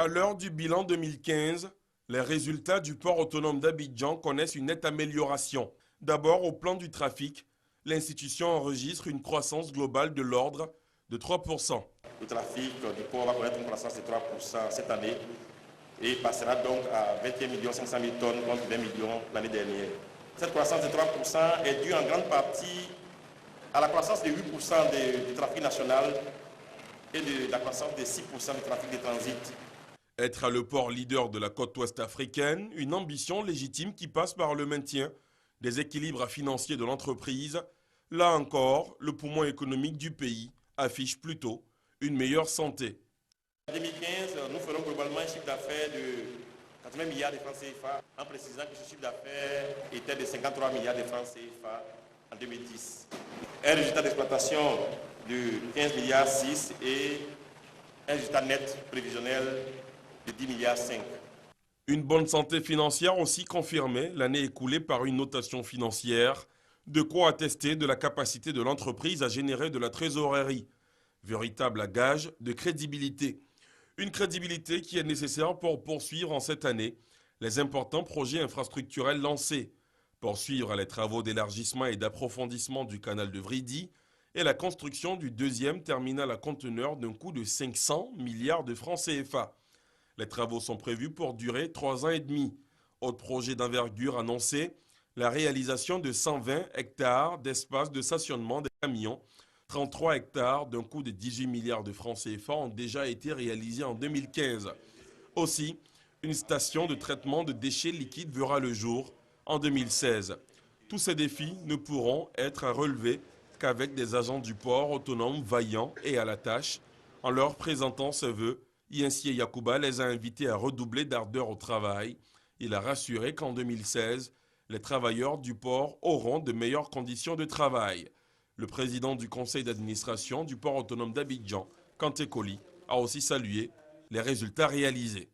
À l'heure du bilan 2015, les résultats du port autonome d'Abidjan connaissent une nette amélioration. D'abord, au plan du trafic, l'institution enregistre une croissance globale de l'ordre de 3%. Le trafic du port va connaître une croissance de 3% cette année et passera donc à 21 500 000 tonnes contre 20 millions l'année dernière. Cette croissance de 3% est due en grande partie à la croissance de 8% du trafic national et de la croissance de 6% du trafic de transit. Être le port leader de la côte ouest africaine, une ambition légitime qui passe par le maintien des équilibres financiers de l'entreprise. Là encore, le poumon économique du pays affiche plutôt une meilleure santé. En 2015, nous ferons globalement un chiffre d'affaires de 80 milliards de francs CFA, en précisant que ce chiffre d'affaires était de 53 milliards de francs CFA en 2010. Un résultat d'exploitation de 15 milliards 6 et un résultat net prévisionnel de 10 milliards 5. Une bonne santé financière aussi confirmée l'année écoulée par une notation financière, de quoi attester de la capacité de l'entreprise à générer de la trésorerie, véritable gage de crédibilité. Une crédibilité qui est nécessaire pour poursuivre en cette année les importants projets infrastructurels lancés, poursuivre les travaux d'élargissement et d'approfondissement du canal de Vridi et la construction du deuxième terminal à conteneurs d'un coût de 500 milliards de francs CFA. Les travaux sont prévus pour durer 3 ans et demi. Autre projet d'envergure annoncé, la réalisation de 120 hectares d'espace de stationnement des camions. 33 hectares d'un coût de 18 milliards de francs CFA ont déjà été réalisés en 2015. Aussi, une station de traitement de déchets liquides verra le jour en 2016. Tous ces défis ne pourront être relevés qu'avec des agents du port autonomes vaillants et à la tâche. En leur présentant ce vœu, Yensié Yacouba les a invités à redoubler d'ardeur au travail. Il a rassuré qu'en 2016, les travailleurs du port auront de meilleures conditions de travail. Le président du conseil d'administration du port autonome d'Abidjan, Kanté Koli, a aussi salué les résultats réalisés.